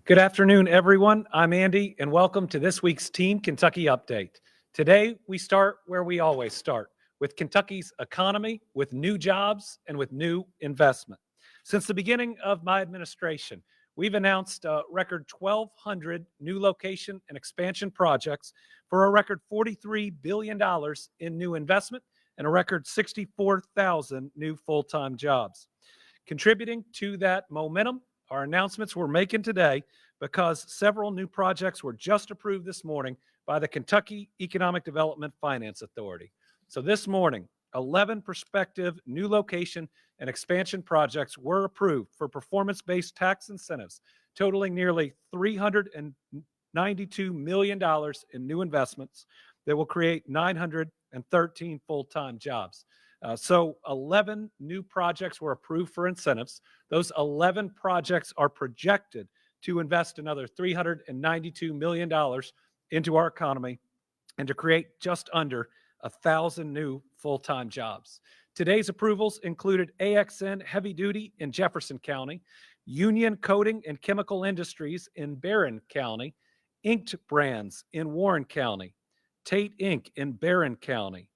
Good afternoon, everyone. I'm Andy, and welcome to this week's Team Kentucky Update. Today, we start where we always start, with Kentucky's economy, with new jobs, and with new investment. Since the beginning of my administration, we've announced a record 1,200 new location and expansion projects for a record $43 billion in new investment and a record 64,000 new full-time jobs. Contributing to that momentum, our announcements we're making today because several new projects were just approved this morning by the Kentucky Economic Development Finance Authority. So this morning, 11 prospective new location and expansion projects were approved for performance-based tax incentives, totaling nearly $392 million in new investments that will create 913 full-time jobs. So 11 new projects were approved for incentives. Those 11 projects are projected to invest another $392 million into our economy and to create just under 1,000 new full-time jobs. Today's approvals included AXN Heavy Duty in Jefferson County, Union Coating and Chemical Industries in Barron County, Inked Brands in Warren County, Tate Inc. in Barron County,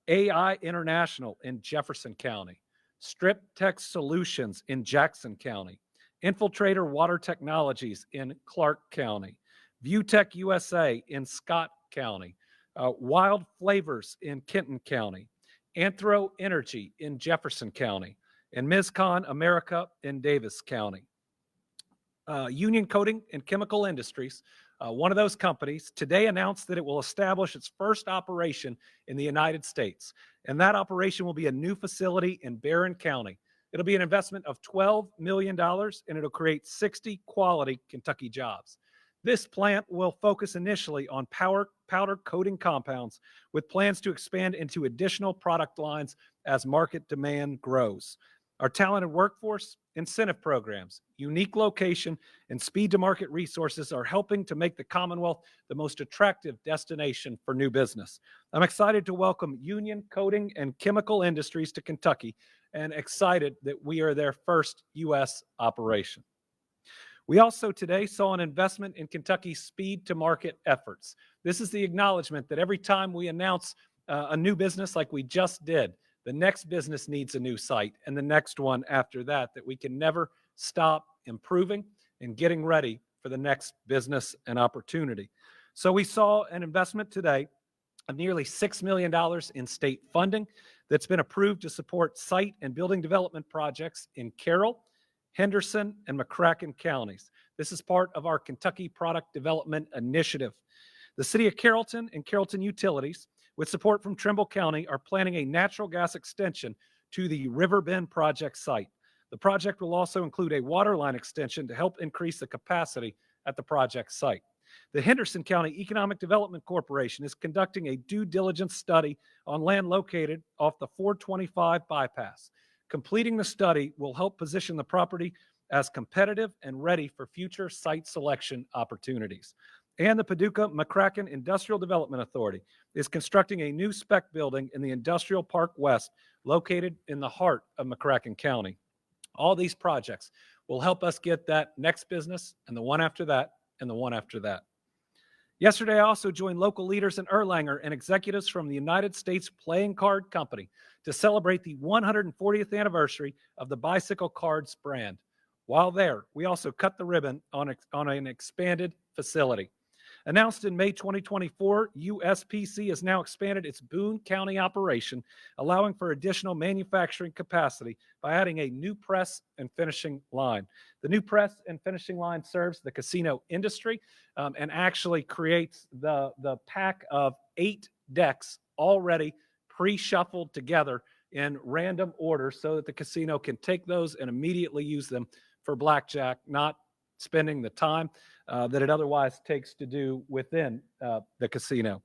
AI International in Jefferson County, Strip Tech Solutions in Jackson County, Infiltrator Water Technologies in Clark County, ViewTech USA in Scott County, Wild Flavors in Kenton County, Anthro Energy in Jefferson County, and MizCon America in Davis County. Union Coating and Chemical Industries, one of those companies, today announced that it will establish its first operation in the United States. And that operation will be a new facility in Barron County. It'll be an investment of $12 million, and it'll create 60 quality Kentucky jobs. This plant will focus initially on powder coating compounds with plans to expand into additional product lines as market demand grows. Our talented workforce, incentive programs, unique location, and speed to market resources are helping to make the Commonwealth the most attractive destination for new business. I'm excited to welcome Union Coating and Chemical Industries to Kentucky and excited that we are their first U.S. operation. We also today saw an investment in Kentucky's speed to market efforts. This is the acknowledgement that every time we announce a new business like we just did, the next business needs a new site, and the next one after that we can never stop improving and getting ready for the next business and opportunity. So we saw an investment today of nearly $6 million in state funding that's been approved to support site and building development projects in Carroll, Henderson, and McCracken counties. This is part of our Kentucky Product Development Initiative. The City of Carrollton and Carrollton Utilities, with support from Trimble County, are planning a natural gas extension to the River Bend project site. The project will also include a water line extension to help increase the capacity at the project site. The Henderson County Economic Development Corporation is conducting a due diligence study on land located off the 425 bypass. Completing the study will help position the property as competitive and ready for future site selection opportunities. And the Paducah McCracken Industrial Development Authority is constructing a new spec building in the Industrial Park West, located in the heart of McCracken County. All these projects will help us get that next business and the one after that and the one after that. Yesterday, I also joined local leaders in Erlanger and executives from the United States Playing Card Company to celebrate the 140th anniversary of the Bicycle Cards brand. While there, we also cut the ribbon on an expanded facility. Announced in May 2024, USPC has now expanded its Boone County operation, allowing for additional manufacturing capacity by adding a new press and finishing line. The new press and finishing line serves the casino industry and actually creates the pack of 8 decks already pre-shuffled together in random order so that the casino can take those and immediately use them for blackjack, not spending the time that it otherwise takes to do within the casino.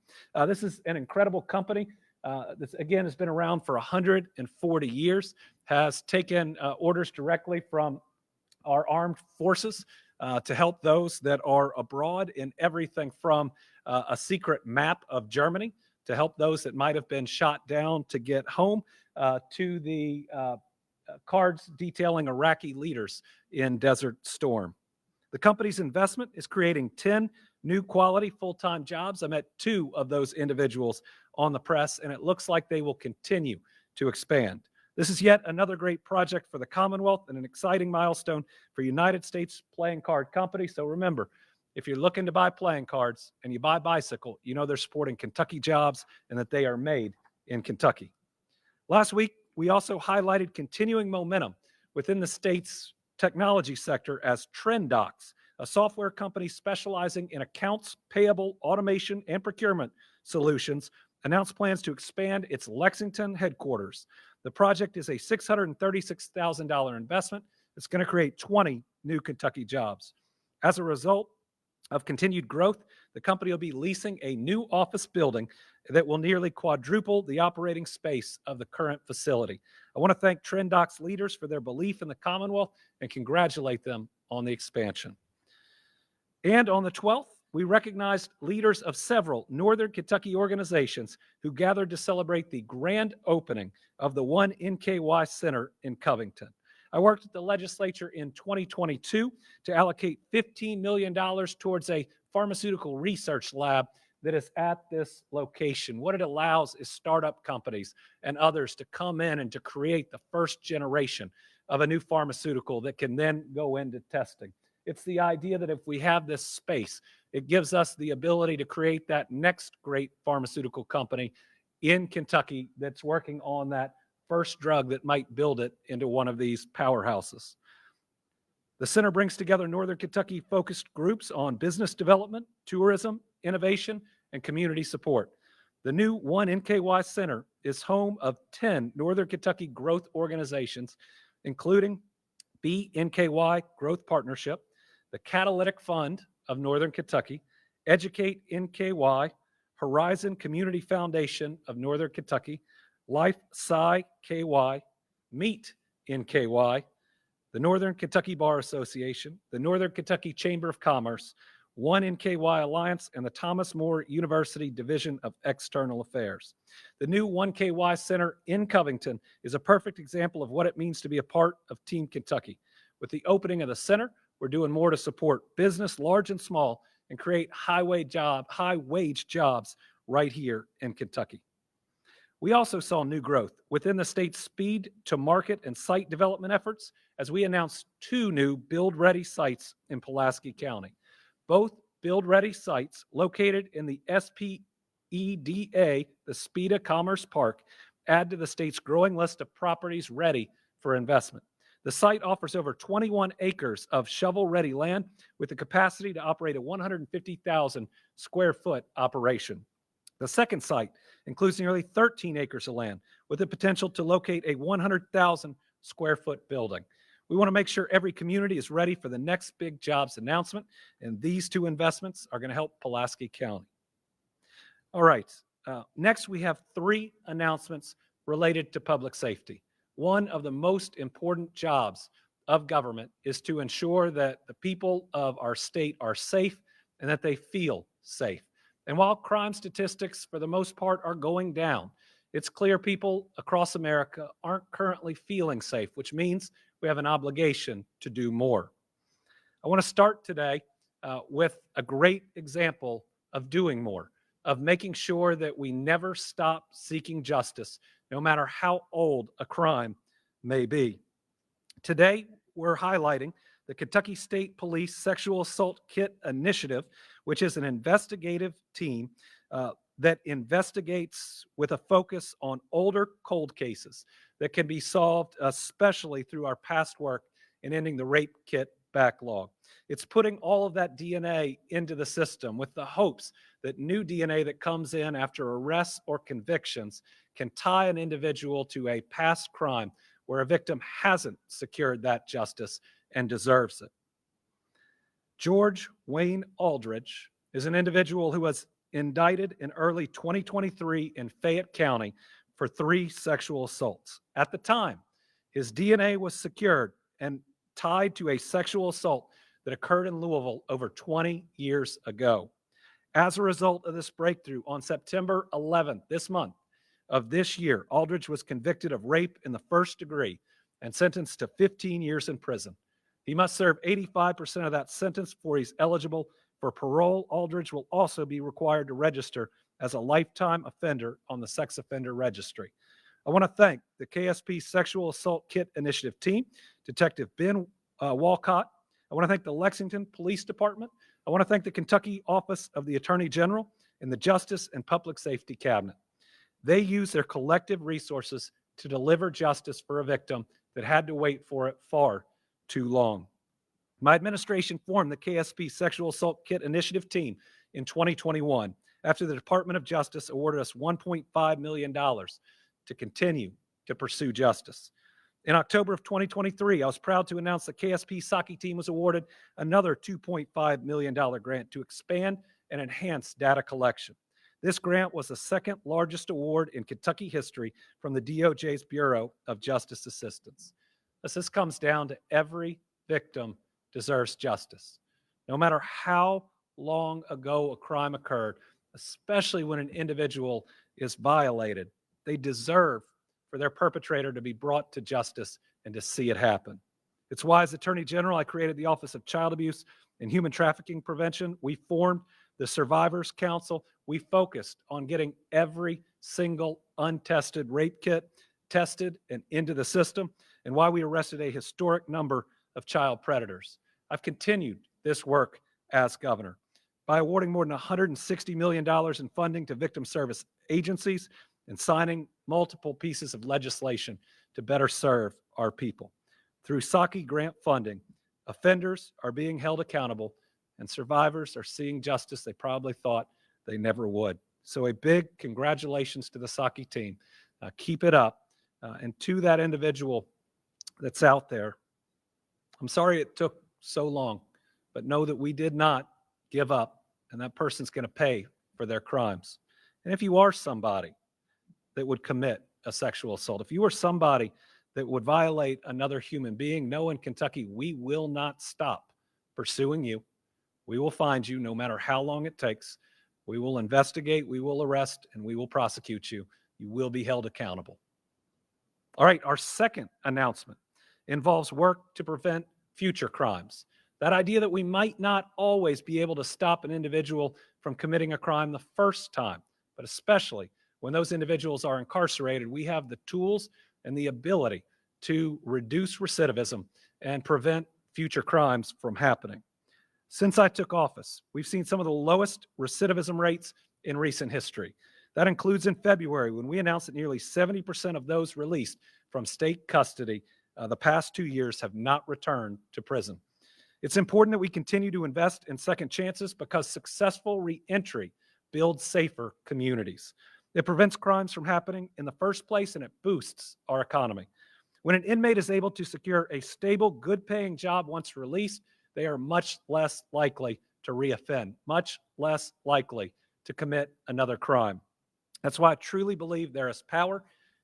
This is an incredible company. This, again, has been around for 140 years, has taken orders directly from our armed forces to help those that are abroad in everything from a secret map of Germany to help those that might have been shot down to get home to the cards detailing Iraqi leaders in Desert Storm. The company's investment is creating 10 new quality full-time jobs. I met 2 of those individuals on the press, and it looks like they will continue to expand. This is yet another great project for the Commonwealth and an exciting milestone for United States Playing Card Company. So remember, if you're looking to buy playing cards and you buy bicycle, you know they're supporting Kentucky jobs and that they are made in Kentucky. Last week, we also highlighted continuing momentum within the state's technology sector as TrendDocs, a software company specializing in accounts payable, automation, and procurement solutions, announced plans to expand its Lexington headquarters. The project is a $636,000 investment that's going to create 20 new Kentucky jobs. As a result of continued growth, the company will be leasing a new office building that will nearly quadruple the operating space of the current facility. I want to thank TrendDocs leaders for their belief in the Commonwealth and congratulate them on the expansion. And on the 12th, we recognized leaders of several Northern Kentucky organizations who gathered to celebrate the grand opening of the One NKY Center in Covington. I worked at the legislature in 2022 to allocate $15 million towards a pharmaceutical research lab that is at this location. What it allows is startup companies and others to come in and to create the first generation of a new pharmaceutical that can then go into testing. It's the idea that if we have this space, it gives us the ability to create that next great pharmaceutical company in Kentucky that's working on that first drug that might build it into one of these powerhouses. The center brings together Northern Kentucky focused groups on business development, tourism, innovation, and community support. The new One NKY Center is home of 10 Northern Kentucky growth organizations, including BNKY Growth Partnership, the Catalytic Fund of Northern Kentucky, Educate NKY, Horizon Community Foundation of Northern Kentucky, Life Sci KY, Meet NKY, the Northern Kentucky Bar Association, the Northern Kentucky Chamber of Commerce, One NKY Alliance, and the Thomas More University Division of External Affairs. The new One KY Center in Covington is a perfect example of what it means to be a part of Team Kentucky. With the opening of the center, we're doing more to support business, large and small, and create high-wage jobs right here in Kentucky. We also saw new growth within the state's speed to market and site development efforts as we announced 2 new build-ready sites in Pulaski County. Both build-ready sites located in the SPEDA, the Speda Commerce Park, add to the state's growing list of properties ready for investment. The site offers over 21 acres of shovel-ready land with the capacity to operate a 150,000 square foot operation. The second site includes nearly 13 acres of land with the potential to locate a 100,000 square foot building. We want to make sure every community is ready for the next big jobs announcement, and these 2 investments are going to help Pulaski County. All right, next we have 3 announcements related to public safety. One of the most important jobs of government is to ensure that the people of our state are safe and that they feel safe. And while crime statistics, for the most part, are going down, it's clear people across America aren't currently feeling safe, which means we have an obligation to do more. I want to start today with a great example of doing more, of making sure that we never stop seeking justice, no matter how old a crime may be. Today, we're highlighting the Kentucky State Police Sexual Assault Kit Initiative, which is an investigative team that investigates with a focus on older cold cases that can be solved, especially through our past work in ending the rape kit backlog. It's putting all of that DNA into the system with the hopes that new DNA that comes in after arrests or convictions can tie an individual to a past crime where a victim hasn't secured that justice and deserves it. George Wayne Aldridge is an individual who was indicted in early 2023 in Fayette County for 3 sexual assaults. At the time, his DNA was secured and tied to a sexual assault that occurred in Louisville over 20 years ago. As a result of this breakthrough, on September 11th, this month of this year, Aldridge was convicted of rape in the 1st degree and sentenced to 15 years in prison. He must serve 85% of that sentence before he's eligible for parole. Aldridge will also be required to register as a lifetime offender on the sex offender registry. I want to thank the KSP Sexual Assault Kit Initiative team, Detective Ben Walcott. I want to thank the Lexington Police Department. I want to thank the Kentucky Office of the Attorney General and the Justice and Public Safety Cabinet. They use their collective resources to deliver justice for a victim that had to wait for it far too long. My administration formed the KSP Sexual Assault Kit Initiative team in 2021 after the Department of Justice awarded us $1.5 million to continue to pursue justice. In October of 2023, I was proud to announce the KSP Saki team was awarded another $2.5 million grant to expand and enhance data collection. This grant was the second largest award in Kentucky history from the DOJ's Bureau of Justice Assistance. This comes down to every victim deserves justice. No matter how long ago a crime occurred, especially when an individual is violated, they deserve for their perpetrator to be brought to justice and to see it happen. It's why, as Attorney General, I created the Office of Child Abuse and Human Trafficking Prevention. We formed the Survivors Council. We focused on getting every single untested rape kit tested and into the system, and why we arrested a historic number of child predators. I've continued this work as governor by awarding more than $160 million in funding to victim service agencies and signing multiple pieces of legislation to better serve our people. Through Saki grant funding, offenders are being held accountable and survivors are seeing justice they probably thought they never would. So a big congratulations to the Saki team. Keep it up. And to that individual that's out there, I'm sorry it took so long, but know that we did not give up, and that person's going to pay for their crimes. And if you are somebody that would commit a sexual assault, if you are somebody that would violate another human being, know in Kentucky, we will not stop pursuing you. We will find you no matter how long it takes. We will investigate, we will arrest, and we will prosecute you. You will be held accountable. All right, our second announcement involves work to prevent future crimes. That idea that we might not always be able to stop an individual from committing a crime the first time, but especially when those individuals are incarcerated, we have the tools and the ability to reduce recidivism and prevent future crimes from happening. Since I took office, we've seen some of the lowest recidivism rates in recent history. That includes in February when we announced that nearly 70% of those released from state custody the past 2 years have not returned to prison. It's important that we continue to invest in second chances because successful reentry builds safer communities. It prevents crimes from happening in the first place, and it boosts our economy. When an inmate is able to secure a stable, good-paying job once released, they are much less likely to reoffend, much less likely to commit another crime. That's why I truly believe there is power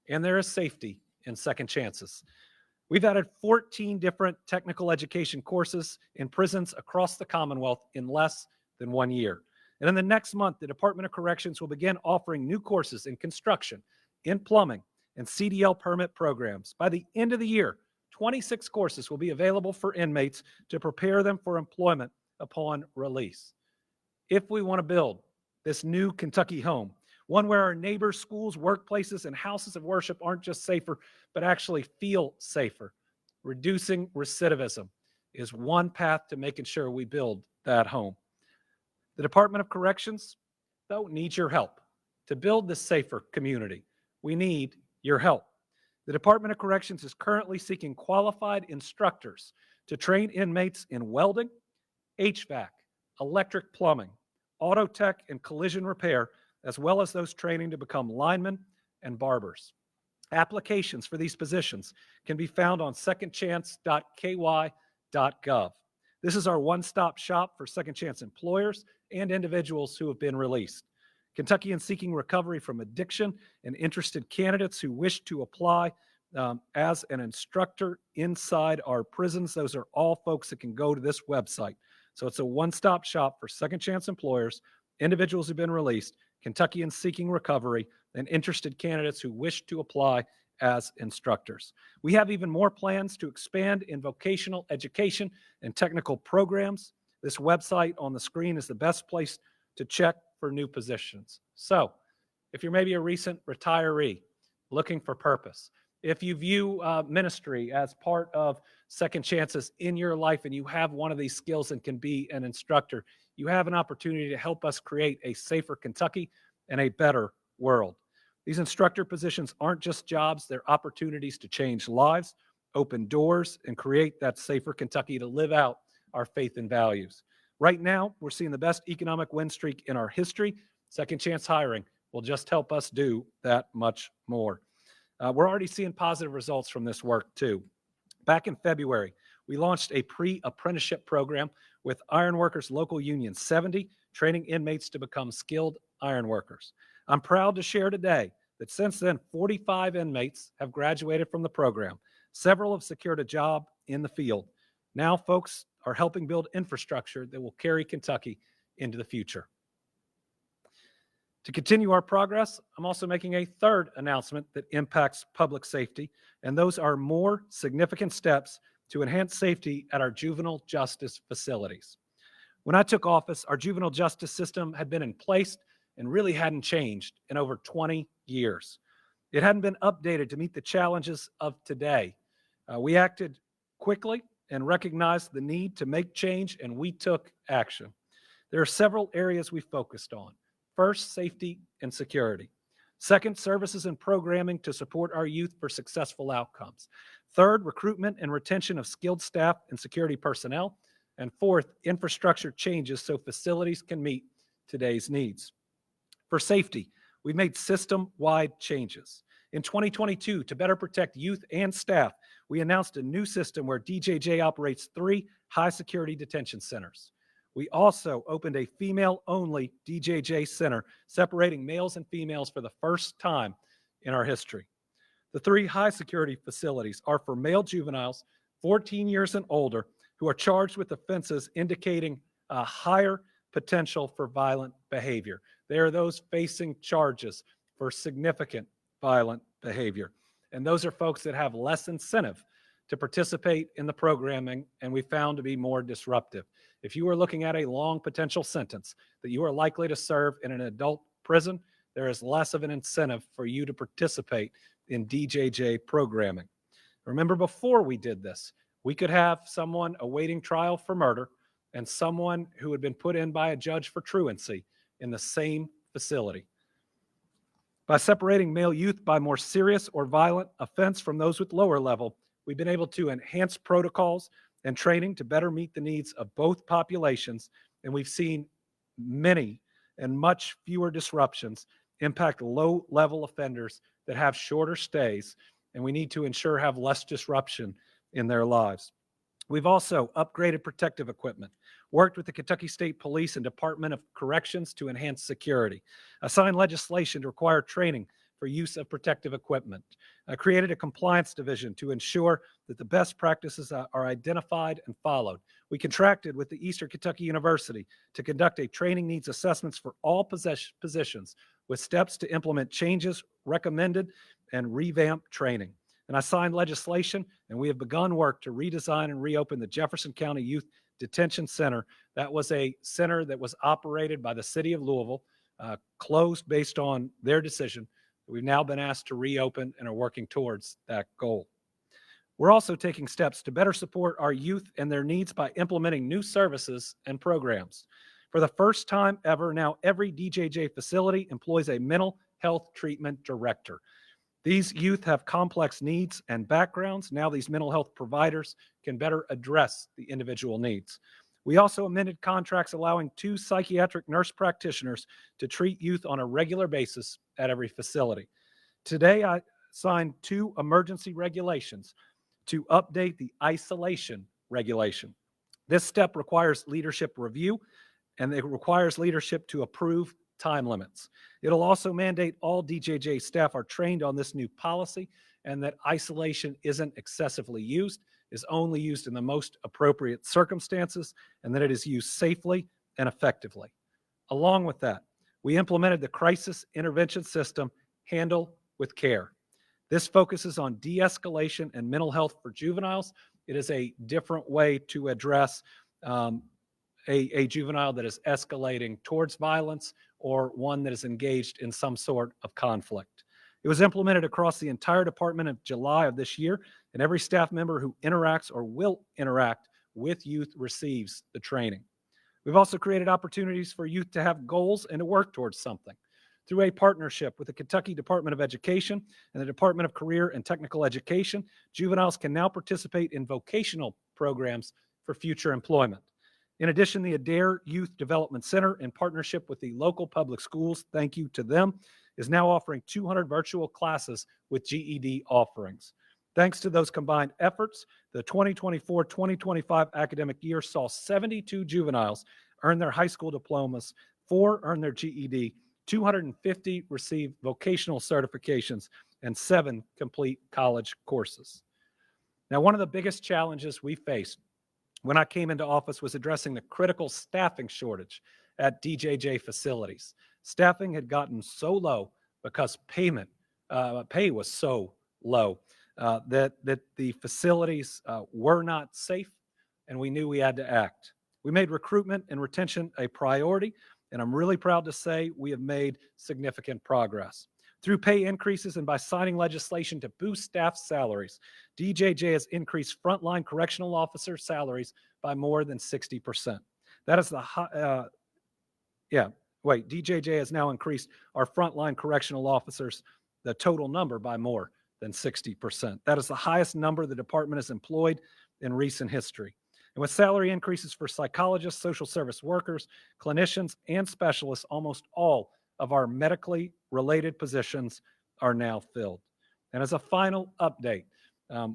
and there is safety in second chances. We've added 14 different technical education courses in prisons across the Commonwealth in less than 1 year. And in the next month, the Department of Corrections will begin offering new courses in construction, in plumbing, and CDL permit programs. By the end of the year, 26 courses will be available for inmates to prepare them for employment upon release. If we want to build this new Kentucky home, one where our neighbors, schools, workplaces, and houses of worship aren't just safer, but actually feel safer, reducing recidivism is one path to making sure we build that home. The Department of Corrections, though, needs your help. To build this safer community, we need your help. The Department of Corrections is currently seeking qualified instructors to train inmates in welding, HVAC, electric plumbing, auto tech, and collision repair, as well as those training to become linemen and barbers. Applications for these positions can be found on secondchance.ky.gov. This is our one-stop shop for second chance employers and individuals who have been released. Kentuckians seeking recovery from addiction and interested candidates who wish to apply as an instructor inside our prisons. Those are all folks that can go to this website. So it's a one-stop shop for second chance employers, individuals who've been released, Kentuckians seeking recovery, and interested candidates who wish to apply as instructors. We have even more plans to expand in vocational education and technical programs. This website on the screen is the best place to check for new positions. So, if you're maybe a recent retiree looking for purpose, if you view ministry as part of second chances in your life and you have one of these skills and can be an instructor, you have an opportunity to help us create a safer Kentucky and a better world. These instructor positions aren't just jobs, they're opportunities to change lives, open doors, and create that safer Kentucky to live out our faith and values. Right now, we're seeing the best economic win streak in our history. Second chance hiring will just help us do that much more. We're already seeing positive results from this work too. Back in February, we launched a pre-apprenticeship program with Ironworkers Local Union 70, training inmates to become skilled ironworkers. I'm proud to share today that since then, 45 inmates have graduated from the program. Several have secured a job in the field. Now, folks are helping build infrastructure that will carry Kentucky into the future. To continue our progress, I'm also making a third announcement that impacts public safety, and those are more significant steps to enhance safety at our juvenile justice facilities. When I took office, our juvenile justice system had been in place and really hadn't changed in over 20 years. It hadn't been updated to meet the challenges of today. We acted quickly and recognized the need to make change, and we took action. There are several areas we focused on. First, safety and security. Second, services and programming to support our youth for successful outcomes. Third, recruitment and retention of skilled staff and security personnel. And fourth, infrastructure changes so facilities can meet today's needs. For safety, we've made system-wide changes. In 2022, to better protect youth and staff, we announced a new system where DJJ operates 3 high-security detention centers. We also opened a female-only DJJ center, separating males and females for the first time in our history. The 3 high-security facilities are for male juveniles 14 years and older who are charged with offenses indicating a higher potential for violent behavior. They are those facing charges for significant violent behavior. And those are folks that have less incentive to participate in the programming, and we found to be more disruptive. If you are looking at a long potential sentence that you are likely to serve in an adult prison, there is less of an incentive for you to participate in DJJ programming. Remember, before we did this, we could have someone awaiting trial for murder and someone who had been put in by a judge for truancy in the same facility. By separating male youth by more serious or violent offense from those with lower level, we've been able to enhance protocols and training to better meet the needs of both populations, and we've seen many and much fewer disruptions impact low-level offenders that have shorter stays, and we need to ensure have less disruption in their lives. We've also upgraded protective equipment, worked with the Kentucky State Police and Department of Corrections to enhance security, assigned legislation to require training for use of protective equipment, created a compliance division to ensure that the best practices are identified and followed. We contracted with the Eastern Kentucky University to conduct a training needs assessments for all positions with steps to implement changes recommended and revamp training. And I signed legislation, and we have begun work to redesign and reopen the Jefferson County Youth Detention Center. That was a center that was operated by the city of Louisville, closed based on their decision. We've now been asked to reopen and are working towards that goal. We're also taking steps to better support our youth and their needs by implementing new services and programs. For the first time ever, now every DJJ facility employs a mental health treatment director. These youth have complex needs and backgrounds. Now these mental health providers can better address the individual needs. We also amended contracts allowing 2 psychiatric nurse practitioners to treat youth on a regular basis at every facility. Today, I signed 2 emergency regulations to update the isolation regulation. This step requires leadership review, and it requires leadership to approve time limits. It'll also mandate all DJJ staff are trained on this new policy and that isolation isn't excessively used, is only used in the most appropriate circumstances, and that it is used safely and effectively. Along with that, we implemented the crisis intervention system, Handle with Care. This focuses on de-escalation and mental health for juveniles. It is a different way to address a juvenile that is escalating towards violence or one that is engaged in some sort of conflict. It was implemented across the entire department in July of this year, and every staff member who interacts or will interact with youth receives the training. We've also created opportunities for youth to have goals and to work towards something. Through a partnership with the Kentucky Department of Education and the Department of Career and Technical Education, juveniles can now participate in vocational programs for future employment. In addition, the Adair Youth Development Center, in partnership with the local public schools, thank you to them, is now offering 200 virtual classes with GED offerings. Thanks to those combined efforts, the 2024-2025 academic year saw 72 juveniles earn their high school diplomas, 4 earn their GED, 250 receive vocational certifications, and 7 complete college courses. Now, one of the biggest challenges we faced when I came into office was addressing the critical staffing shortage at DJJ facilities. Staffing had gotten so low because pay was so low that the facilities were not safe, and we knew we had to act. We made recruitment and retention a priority, and I'm really proud to say we have made significant progress. Through pay increases and by signing legislation to boost staff salaries, DJJ has increased frontline correctional officer salaries by more than 60%. That is DJJ has now increased our frontline correctional officers, the total number, by more than 60%. That is the highest number the department has employed in recent history. And with salary increases for psychologists, social service workers, clinicians, and specialists, almost all of our medically related positions are now filled. And as a final update,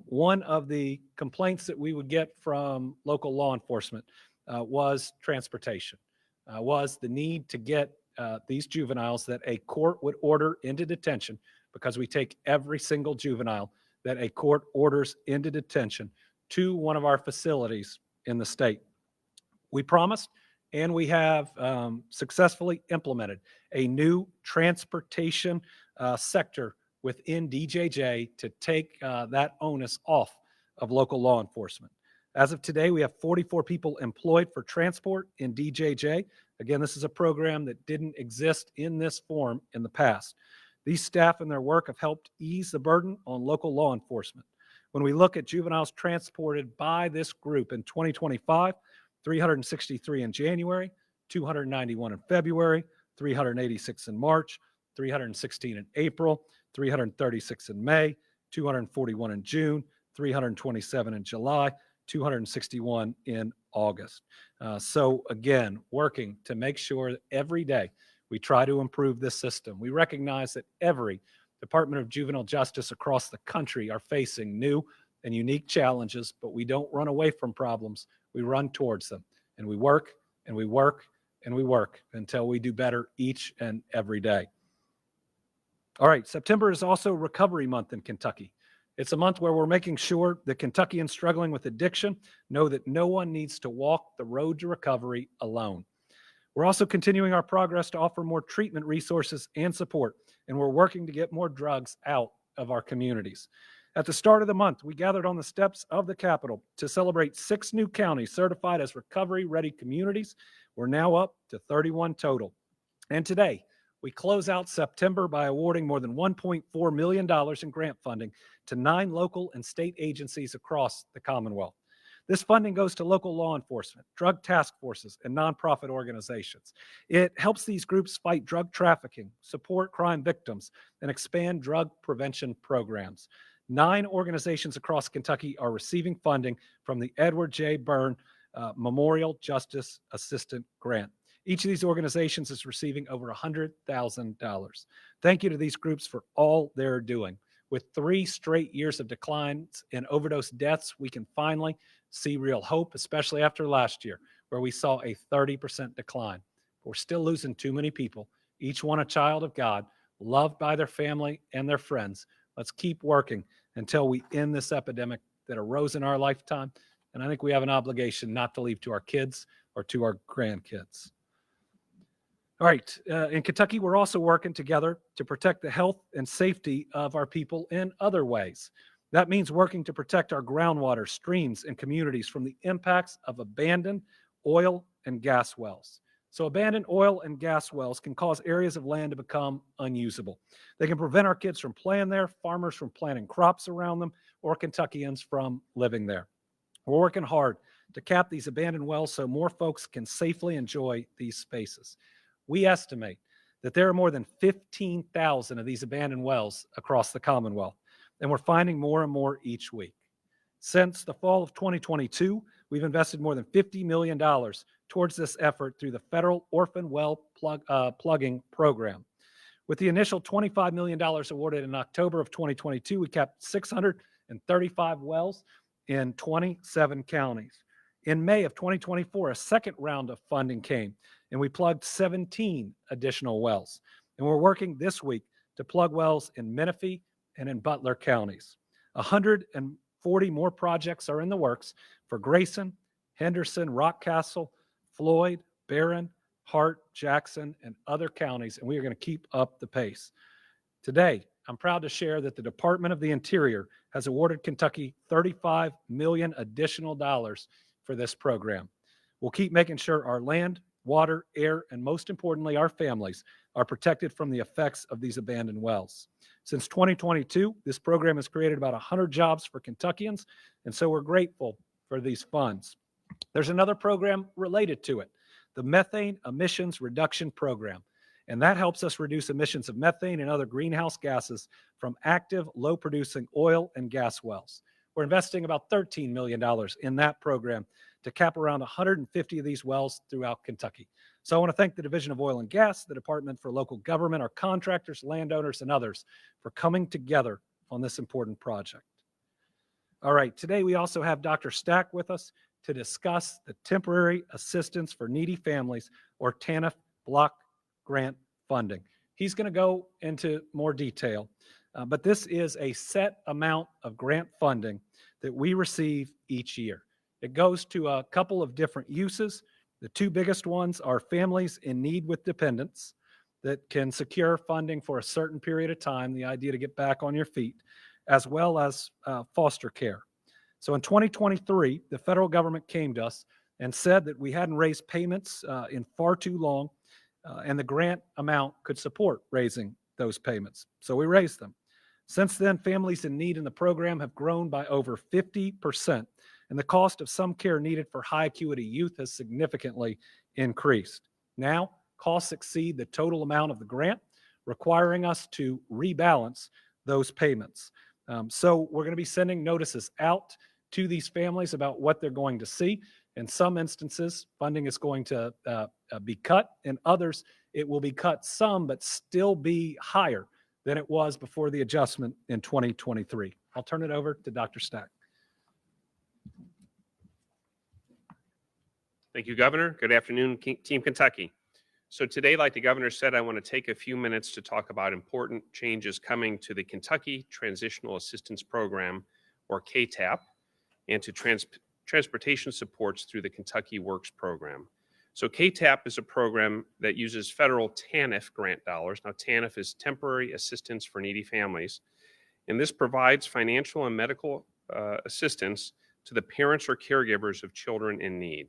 one of the complaints that we would get from local law enforcement was transportation, was the need to get these juveniles that a court would order into detention, because we take every single juvenile that a court orders into detention to one of our facilities in the state. We promised, and we have successfully implemented a new transportation sector within DJJ to take that onus off of local law enforcement. As of today, we have 44 people employed for transport in DJJ. Again, this is a program that didn't exist in this form in the past. These staff and their work have helped ease the burden on local law enforcement. When we look at juveniles transported by this group in 2025, 363 in January, 291 in February, 386 in March, 316 in April, 336 in May, 241 in June, 327 in July, 261 in August. So again, working to make sure that every day we try to improve this system. We recognize that every Department of Juvenile Justice across the country are facing new and unique challenges, but we don't run away from problems. We run towards them, and we work and we work and we work until we do better each and every day. All right, September is also Recovery Month in Kentucky. It's a month where we're making sure that Kentuckians struggling with addiction know that no one needs to walk the road to recovery alone. We're also continuing our progress to offer more treatment resources and support, and we're working to get more drugs out of our communities. At the start of the month, we gathered on the steps of the Capitol to celebrate 6 new counties certified as recovery-ready communities. We're now up to 31 total. And today, we close out September by awarding more than $1.4 million in grant funding to 9 local and state agencies across the Commonwealth. This funding goes to local law enforcement, drug task forces, and nonprofit organizations. It helps these groups fight drug trafficking, support crime victims, and expand drug prevention programs. 9 organizations across Kentucky are receiving funding from the Edward J. Byrne Memorial Justice Assistant Grant. Each of these organizations is receiving over $100,000. Thank you to these groups for all they're doing. With 3 straight years of declines in overdose deaths, we can finally see real hope, especially after last year, where we saw a 30% decline. We're still losing too many people, each one a child of God, loved by their family and their friends. Let's keep working until we end this epidemic that arose in our lifetime. And I think we have an obligation not to leave to our kids or to our grandkids. All right, in Kentucky, we're also working together to protect the health and safety of our people in other ways. That means working to protect our groundwater, streams, and communities from the impacts of abandoned oil and gas wells. So abandoned oil and gas wells can cause areas of land to become unusable. They can prevent our kids from playing there, farmers from planting crops around them, or Kentuckians from living there. We're working hard to cap these abandoned wells so more folks can safely enjoy these spaces. We estimate that there are more than 15,000 of these abandoned wells across the Commonwealth, and we're finding more and more each week. Since the fall of 2022, we've invested more than $50 million towards this effort through the Federal Orphan Well Plugging Program. With the initial $25 million awarded in October of 2022, we capped 635 wells in 27 counties. In May of 2024, a second round of funding came, and we plugged 17 additional wells. And we're working this week to plug wells in Menifee and in Butler counties. 140 more projects are in the works for Grayson, Henderson, Rockcastle, Floyd, Barron, Hart, Jackson, and other counties, and we are going to keep up the pace. Today, I'm proud to share that the Department of the Interior has awarded Kentucky $35 million additional dollars for this program. We'll keep making sure our land, water, air, and most importantly, our families are protected from the effects of these abandoned wells. Since 2022, this program has created about 100 jobs for Kentuckians, and so we're grateful for these funds. There's another program related to it, the Methane Emissions Reduction Program, and that helps us reduce emissions of methane and other greenhouse gases from active, low-producing oil and gas wells. We're investing about $13 million in that program to cap around 150 of these wells throughout Kentucky. So I want to thank the Division of Oil and Gas, the Department for Local Government, our contractors, landowners, and others for coming together on this important project. All right, today we also have Dr. Stack with us to discuss the Temporary Assistance for Needy Families, or TANF block grant funding. He's going to go into more detail, but this is a set amount of grant funding that we receive each year. It goes to a couple of different uses. The two biggest ones are families in need with dependents that can secure funding for a certain period of time, the idea to get back on your feet, as well as foster care. So in 2023, the federal government came to us and said that we hadn't raised payments in far too long, and the grant amount could support raising those payments. So we raised them. Since then, families in need in the program have grown by over 50%, and the cost of some care needed for high acuity youth has significantly increased. Now, costs exceed the total amount of the grant, requiring us to rebalance those payments. So we're going to be sending notices out to these families about what they're going to see. In some instances, funding is going to be cut. In others, it will be cut some, but still be higher than it was before the adjustment in 2023. I'll turn it over to Dr. Stack. Thank you, Governor. Good afternoon, Team Kentucky. So today, like the Governor said, I want to take a few minutes to talk about important changes coming to the Kentucky Transitional Assistance Program, or KTAP, and to transportation supports through the Kentucky Works program. So KTAP is a program that uses federal TANF grant dollars. Now, TANF is Temporary Assistance for Needy Families, and this provides financial and medical assistance to the parents or caregivers of children in need.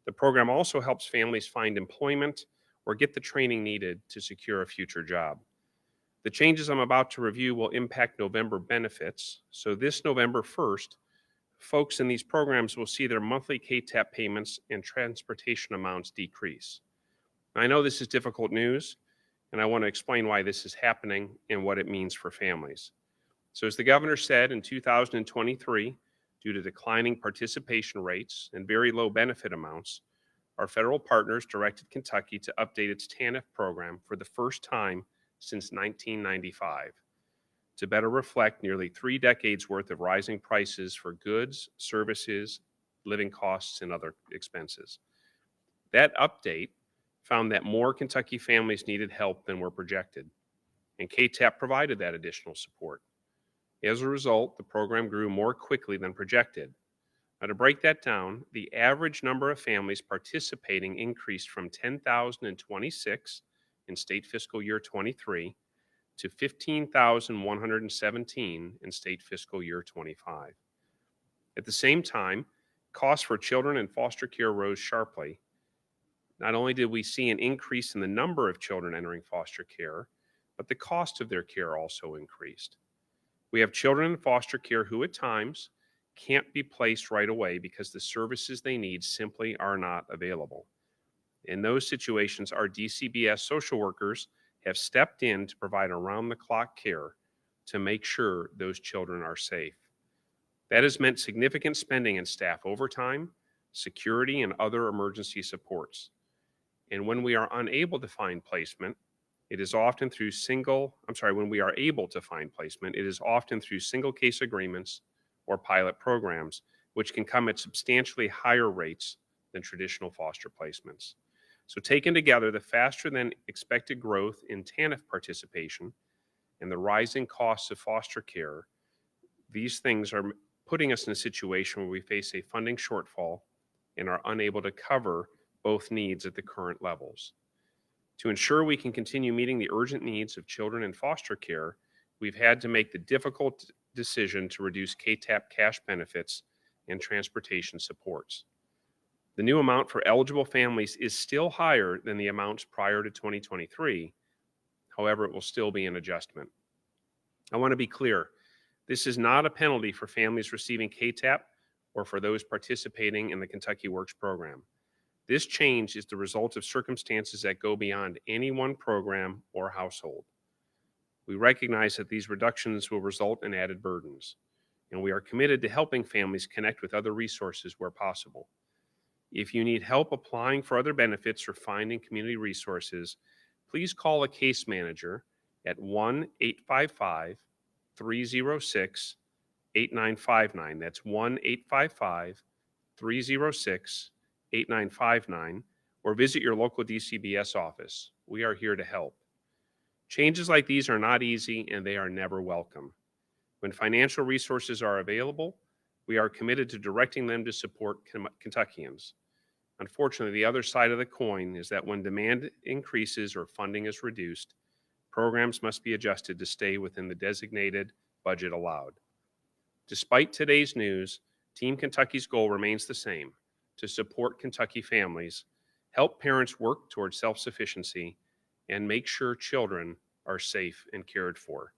The program also helps families find employment or get the training needed to secure a future job. The changes I'm about to review will impact November benefits. So this November 1st, folks in these programs will see their monthly KTAP payments and transportation amounts decrease. I know this is difficult news, and I want to explain why this is happening and what it means for families. So as the Governor said, in 2023, due to declining participation rates and very low benefit amounts, our federal partners directed Kentucky to update its TANF program for the first time since 1995 to better reflect nearly 3 decades worth of rising prices for goods, services, living costs, and other expenses. That update found that more Kentucky families needed help than were projected, and KTAP provided that additional support. As a result, the program grew more quickly than projected. Now, to break that down, the average number of families participating increased from 10,026 in state fiscal year 23 to 15,117 in state fiscal year 25. At the same time, costs for children in foster care rose sharply. Not only did we see an increase in the number of children entering foster care, but the cost of their care also increased. We have children in foster care who at times can't be placed right away because the services they need simply are not available. In those situations, our DCBS social workers have stepped in to provide around-the-clock care to make sure those children are safe. That has meant significant spending in staff overtime, security, and other emergency supports. And when we are unable to find placement, it is often through when we are able to find placement, it is often through single case agreements or pilot programs, which can come at substantially higher rates than traditional foster placements. So taken together, the faster than expected growth in TANF participation and the rising costs of foster care, these things are putting us in a situation where we face a funding shortfall and are unable to cover both needs at the current levels. To ensure we can continue meeting the urgent needs of children in foster care, we've had to make the difficult decision to reduce KTAP cash benefits and transportation supports. The new amount for eligible families is still higher than the amounts prior to 2023. However, it will still be an adjustment. I want to be clear. This is not a penalty for families receiving KTAP or for those participating in the Kentucky Works program. This change is the result of circumstances that go beyond any one program or household. We recognize that these reductions will result in added burdens, and we are committed to helping families connect with other resources where possible. If you need help applying for other benefits or finding community resources, please call a case manager at 1-855-306-8959. That's 1-855-306-8959, or visit your local DCBS office. We are here to help. Changes like these are not easy and they are never welcome. When financial resources are available, we are committed to directing them to support Kentuckians. Unfortunately, the other side of the coin is that when demand increases or funding is reduced, programs must be adjusted to stay within the designated budget allowed. Despite today's news, Team Kentucky's goal remains the same: to support Kentucky families, help parents work towards self-sufficiency, and make sure children are safe and cared for.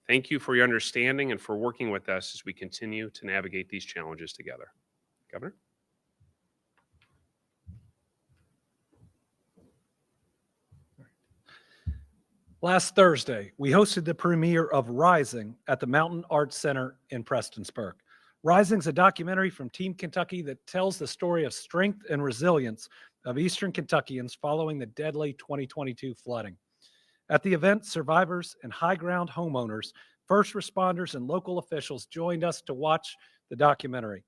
Thank you for your understanding and for working with us as we continue to navigate these challenges together. Governor? Last Thursday, we hosted the premiere of Rising at the Mountain Arts Center in Prestonsburg. Rising's a documentary from Team Kentucky that tells the story of strength and resilience of Eastern Kentuckians following the deadly 2022 flooding. At the event, survivors and high ground homeowners, first responders, and local officials joined us to watch the documentary.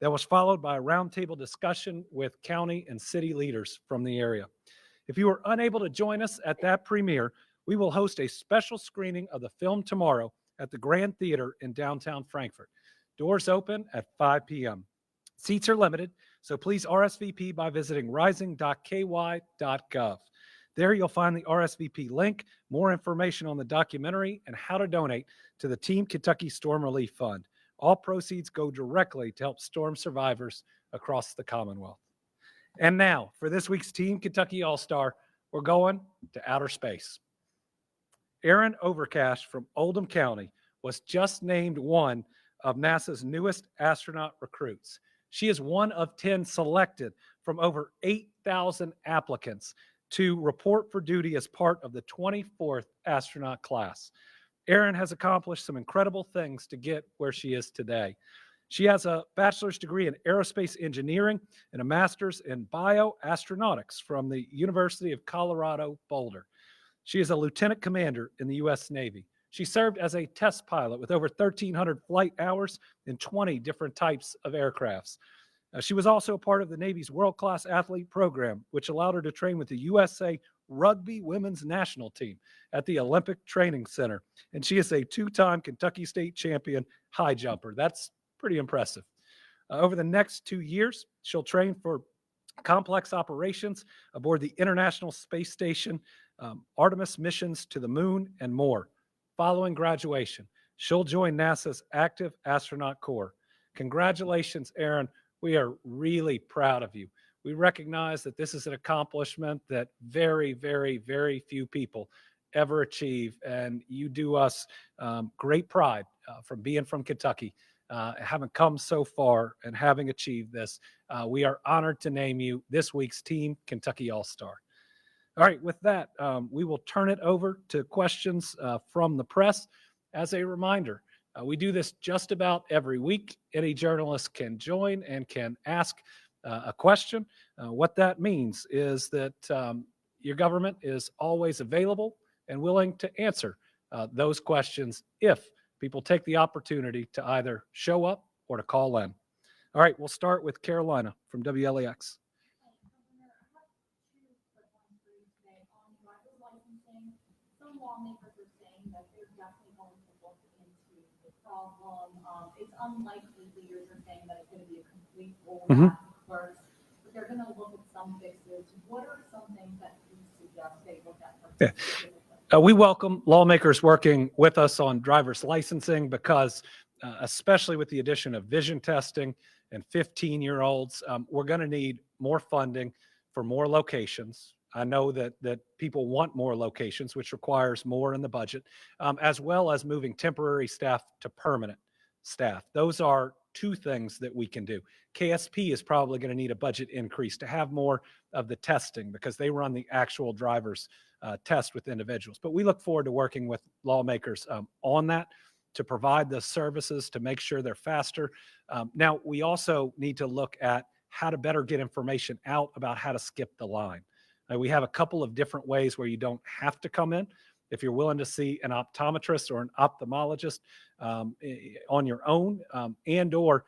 That was followed by a roundtable discussion with county and city leaders from the area. If you were unable to join us at that premiere, we will host a special screening of the film tomorrow at the Grand Theater in downtown Frankfort. Doors open at 5 p.m. Seats are limited, so please RSVP by visiting rising.ky.gov. There you'll find the RSVP link, more information on the documentary, and how to donate to the Team Kentucky Storm Relief Fund. All proceeds go directly to help storm survivors across the Commonwealth. And now, for this week's Team Kentucky All-Star, we're going to outer space. Erin Overcash from Oldham County was just named one of NASA's newest astronaut recruits. She is one of 10 selected from over 8,000 applicants to report for duty as part of the 24th astronaut class. Erin has accomplished some incredible things to get where she is today. She has a bachelor's degree in aerospace engineering and a master's in bioastronautics from the University of Colorado Boulder. She is a lieutenant commander in the U.S. Navy. She served as a test pilot with over 1,300 flight hours in 20 different types of aircrafts. She was also a part of the Navy's world-class athlete program, which allowed her to train with the USA Rugby Women's National Team at the Olympic Training Center. And she is a two-time Kentucky State champion high jumper. That's pretty impressive. Over the next 2 years, she'll train for complex operations aboard the International Space Station, Artemis missions to the moon, and more. Following graduation, she'll join NASA's active astronaut corps. Congratulations, Erin. We are really proud of you. We recognize that this is an accomplishment that very, very, very few people ever achieve, and you do us great pride from being from Kentucky, having come so far and having achieved this. We are honored to name you this week's Team Kentucky All-Star. All right, with that, we will turn it over to questions from the press. As a reminder, we do this just about every week. Any journalist can join and can ask a question. What that means is that your government is always available and willing to answer those questions if people take the opportunity to either show up or to call in. All right, we'll start with Carolina from WLAX. Some lawmakers are saying that they're definitely going to look into the problem. It's unlikely, leaders are saying that it's going to be a complete rollback of clerks, but they're going to look at some fixes. What are some things that you suggest they look at? We welcome lawmakers working with us on driver's licensing because, especially with the addition of vision testing and 15-year-olds, we're going to need more funding for more locations. I know that people want more locations, which requires more in the budget, as well as moving temporary staff to permanent staff. Those are two things that we can do. KSP is probably going to need a budget increase to have more of the testing because they run the actual driver's test with individuals. But we look forward to working with lawmakers on that to provide the services to make sure they're faster. Now, we also need to look at how to better get information out about how to skip the line. We have a couple of different ways where you don't have to come in. If you're willing to see an optometrist or an ophthalmologist on your own, and or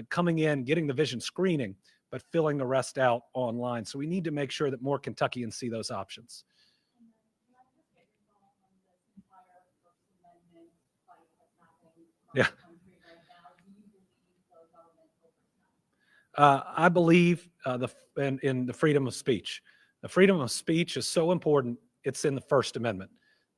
coming in, getting the vision screening, but filling the rest out online. So we need to make sure that more Kentuckians see those options. Yeah. I believe in the freedom of speech. The freedom of speech is so important, it's in the First Amendment.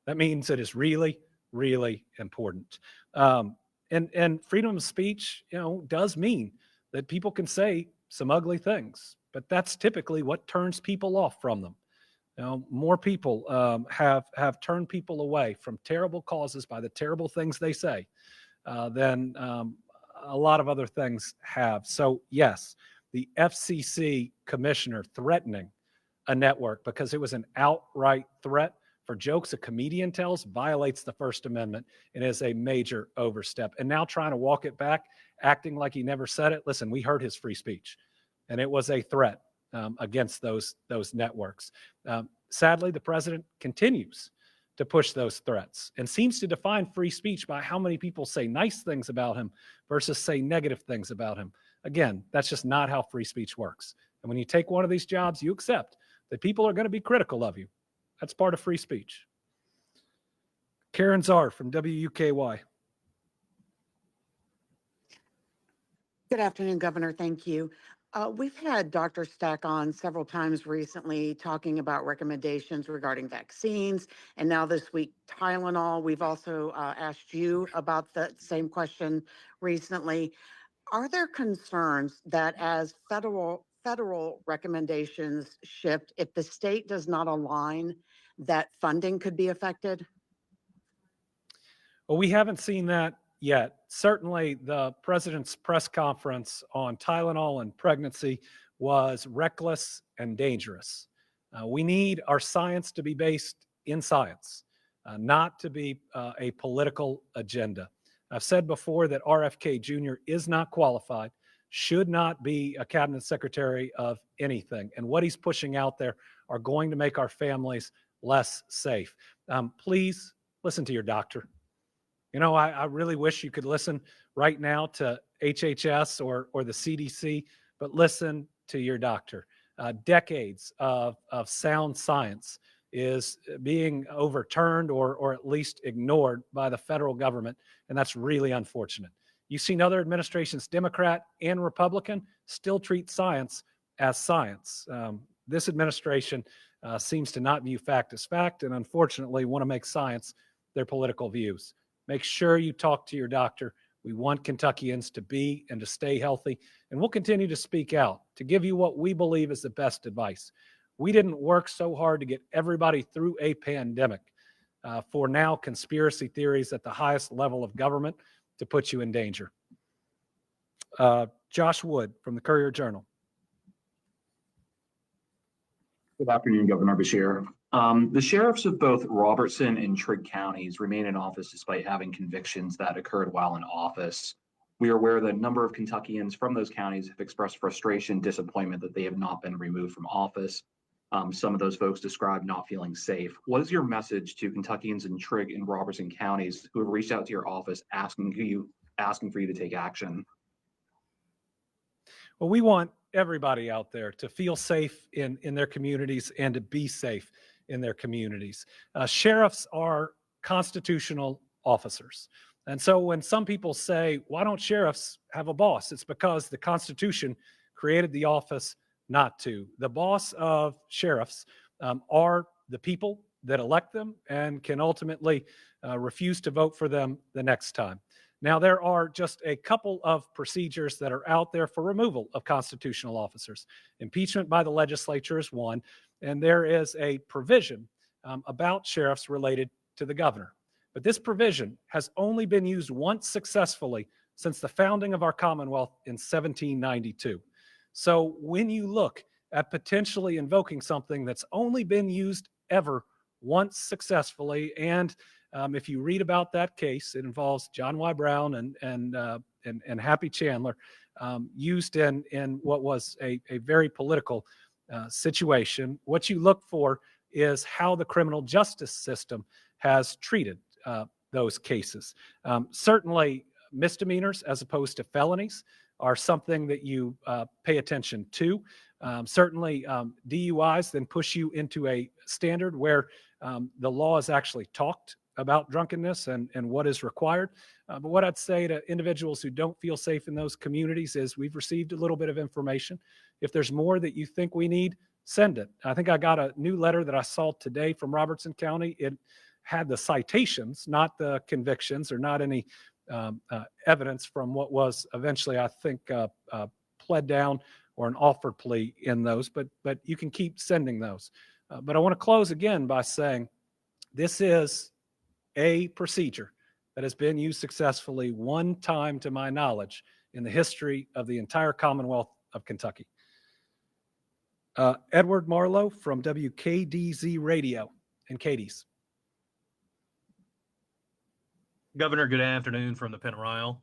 That means it is really, really important. And freedom of speech, does mean that people can say some ugly things, but that's typically what turns people off from them. More people have turned people away from terrible causes by the terrible things they say than a lot of other things have. So yes, the FCC commissioner threatening a network because it was an outright threat for jokes a comedian tells violates the First Amendment and is a major overstep. And now trying to walk it back, acting like he never said it. Listen, we heard his free speech, and it was a threat against those networks. Sadly, the president continues to push those threats and seems to define free speech by how many people say nice things about him versus say negative things about him. Again, that's just not how free speech works. And when you take one of these jobs, you accept that people are going to be critical of you. That's part of free speech. Karen Czar from WUKY. Good afternoon, Governor. Thank you. We've had Dr. Stack on several times recently talking about recommendations regarding vaccines, and now this week, Tylenol. We've also asked you about the same question recently. Are there concerns that as federal recommendations shift, if the state does not align, that funding could be affected? Well, we haven't seen that yet. Certainly, the president's press conference on Tylenol and pregnancy was reckless and dangerous. We need our science to be based in science, not to be a political agenda. I've said before that RFK Jr. is not qualified, should not be a cabinet secretary of anything. And what he's pushing out there are going to make our families less safe. Please listen to your doctor. I really wish you could listen right now to HHS or the CDC, but listen to your doctor. Decades of sound science is being overturned or at least ignored by the federal government, and that's really unfortunate. You've seen other administrations, Democrat and Republican, still treat science as science. This administration seems to not view fact as fact, and unfortunately want to make science their political views. Make sure you talk to your doctor. We want Kentuckians to be and to stay healthy, and we'll continue to speak out to give you what we believe is the best advice. We didn't work so hard to get everybody through a pandemic for now conspiracy theories at the highest level of government to put you in danger. Josh Wood from the Courier-Journal. Good afternoon, Governor Beshear. The sheriffs of both Robertson and Trigg counties remain in office despite having convictions that occurred while in office. We are aware that a number of Kentuckians from those counties have expressed frustration, disappointment that they have not been removed from office. Some of those folks describe not feeling safe. What is your message to Kentuckians in Trigg and Robertson counties who have reached out to your office asking for you to take action? Well, we want everybody out there to feel safe in their communities and to be safe in their communities. Sheriffs are constitutional officers. And so when some people say, why don't sheriffs have a boss? It's because the Constitution created the office not to. The boss of sheriffs are the people that elect them and can ultimately refuse to vote for them the next time. Now, there are just a couple of procedures that are out there for removal of constitutional officers. Impeachment by the legislature is one, and there is a provision about sheriffs related to the governor. But this provision has only been used once successfully since the founding of our Commonwealth in 1792. So when you look at potentially invoking something that's only been used ever once successfully, and if you read about that case, it involves John Y. Brown and Happy Chandler, used in what was a very political situation. What you look for is how the criminal justice system has treated those cases. Certainly, misdemeanors as opposed to felonies are something that you pay attention to. Certainly, DUIs then push you into a standard where the law is actually talked about drunkenness and what is required. But what I'd say to individuals who don't feel safe in those communities is we've received a little bit of information. If there's more that you think we need, send it. I think I got a new letter that I saw today from Robertson County. It had the citations, not the convictions or not any evidence from what was eventually, I think, pled down or an offered plea in those, but you can keep sending those. But I want to close again by saying this is a procedure that has been used successfully one time, to my knowledge, in the history of the entire Commonwealth of Kentucky. Edward Marlowe from WKDZ Radio in Cadiz. Governor, good afternoon from the Penn-Isle.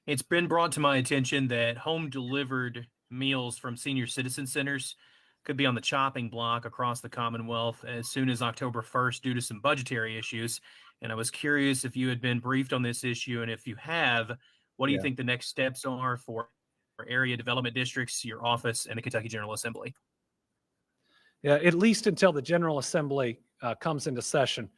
It's been brought to my attention that home-delivered meals from senior citizen centers could be on the chopping block across the Commonwealth as soon as October 1st due to some budgetary issues. And I was curious if you had been briefed on this issue, and if you have, what do you think the next steps are for area development districts, your office, and the Kentucky General Assembly? Yeah, at least until the General Assembly comes into session,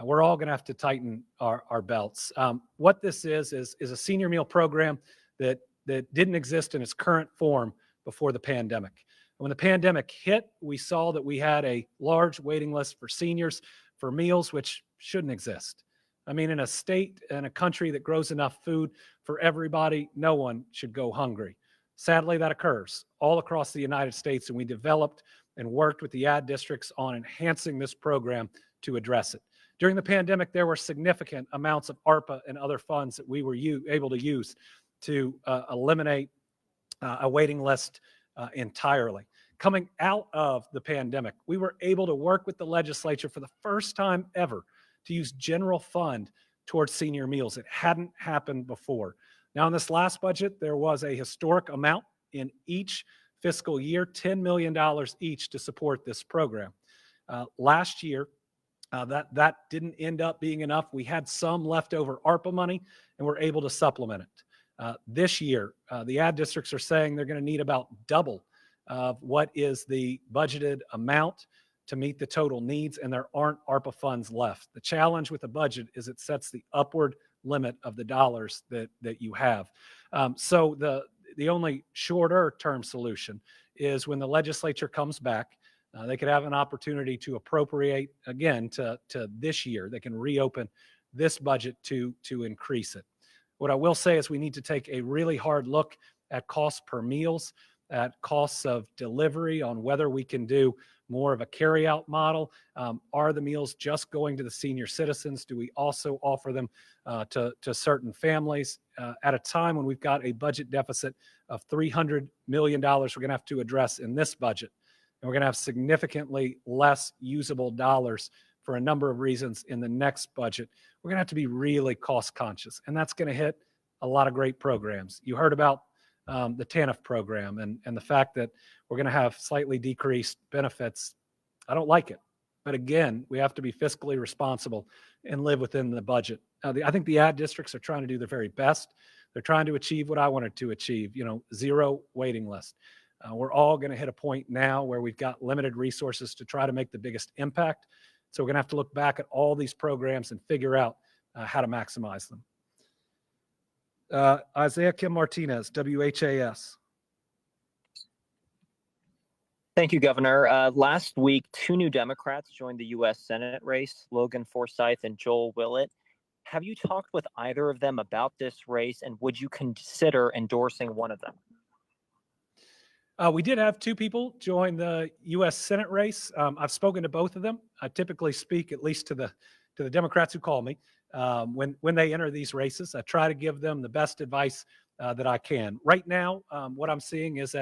we're all going to have to tighten our belts. What this is a senior meal program that didn't exist in its current form before the pandemic. When the pandemic hit, we saw that we had a large waiting list for seniors for meals, which shouldn't exist. I mean, in a state and a country that grows enough food for everybody, no one should go hungry. Sadly, that occurs all across the United States, and we developed and worked with the ad districts on enhancing this program to address it. During the pandemic, there were significant amounts of ARPA and other funds that we were able to use to eliminate a waiting list entirely. Coming out of the pandemic, we were able to work with the legislature for the first time ever to use general fund towards senior meals. It hadn't happened before. Now, in this last budget, there was a historic amount in each fiscal year, $10 million each to support this program. Last year, that didn't end up being enough. We had some leftover ARPA money, and we're able to supplement it. This year, the ad districts are saying they're going to need about double of what is the budgeted amount to meet the total needs, and there aren't ARPA funds left. The challenge with the budget is it sets the upward limit of the dollars that you have. So the only shorter term solution is when the legislature comes back, they could have an opportunity to appropriate again to this year. They can reopen this budget to increase it. What I will say is we need to take a really hard look at costs per meals, at costs of delivery, on whether we can do more of a carryout model. Are the meals just going to the senior citizens? Do we also offer them to certain families? At a time when we've got a budget deficit of $300 million we're going to have to address in this budget. And we're going to have significantly less usable dollars for a number of reasons in the next budget. We're going to have to be really cost conscious, and that's going to hit a lot of great programs. You heard about the TANF program and the fact that we're going to have slightly decreased benefits. I don't like it. But again, we have to be fiscally responsible and live within the budget. I think the ad districts are trying to do their very best. They're trying to achieve what I wanted to achieve, zero waiting list. We're all going to hit a point now where we've got limited resources to try to make the biggest impact. So we're going to have to look back at all these programs and figure out how to maximize them. Isaiah Kim Martinez, WHAS. Thank you, Governor. Last week, 2 new Democrats joined the U.S. Senate race, Logan Forsythe and Joel Willett. Have you talked with either of them about this race, and would you consider endorsing one of them? We did have 2 people join the U.S. Senate race. I've spoken to both of them. I typically speak at least to the Democrats who call me when they enter these races. I try to give them the best advice that I can. Right now, what I'm seeing is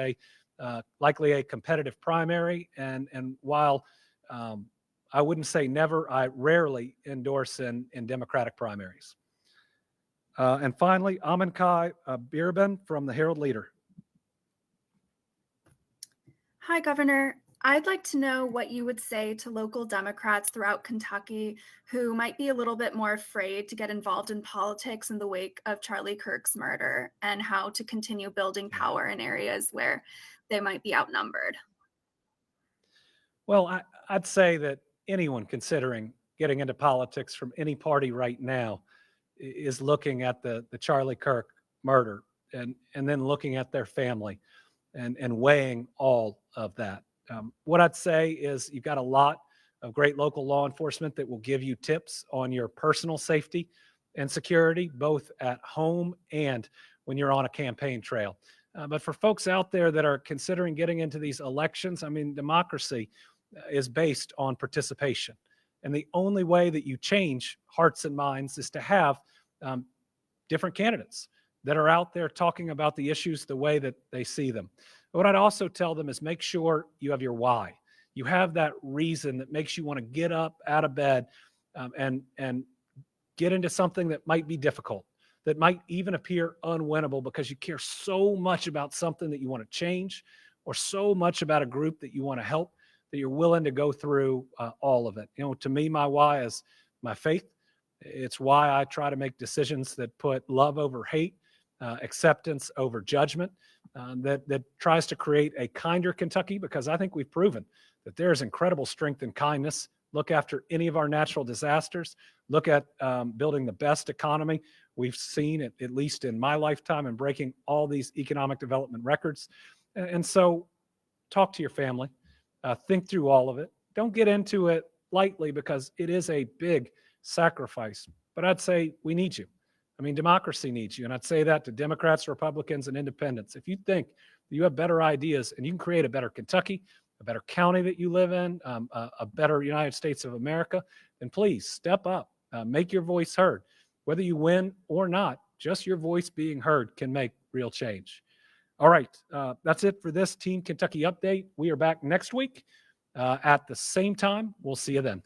likely a competitive primary, and while I wouldn't say never, I rarely endorse in Democratic primaries. And finally, Aminkai Birban from the Herald Leader. Hi, Governor. I'd like to know what you would say to local Democrats throughout Kentucky who might be a little bit more afraid to get involved in politics in the wake of Charlie Kirk's murder, and how to continue building power in areas where they might be outnumbered. Well, I'd say that anyone considering getting into politics from any party right now is looking at the Charlie Kirk murder and then looking at their family and weighing all of that. What I'd say is you've got a lot of great local law enforcement that will give you tips on your personal safety and security, both at home and when you're on a campaign trail. But for folks out there that are considering getting into these elections, I mean, democracy is based on participation. And the only way that you change hearts and minds is to have different candidates that are out there talking about the issues the way that they see them. What I'd also tell them is make sure you have your why. You have that reason that makes you want to get up out of bed and get into something that might be difficult, that might even appear unwinnable because you care so much about something that you want to change or so much about a group that you want to help that you're willing to go through all of it. To me, my why is my faith. It's why I try to make decisions that put love over hate, acceptance over judgment, that tries to create a kinder Kentucky, because I think we've proven that there's incredible strength and kindness. Look after any of our natural disasters. Look at building the best economy we've seen, at least in my lifetime, and breaking all these economic development records. And so talk to your family. Think through all of it. Don't get into it lightly because it is a big sacrifice. But I'd say we need you. I mean, democracy needs you. And I'd say that to Democrats, Republicans, and independents. If you think that you have better ideas and you can create a better Kentucky, a better county that you live in, a better United States of America, then please step up, make your voice heard. Whether you win or not, just your voice being heard can make real change. All right, that's it for this Team Kentucky update. We are back next week at the same time. We'll see you then.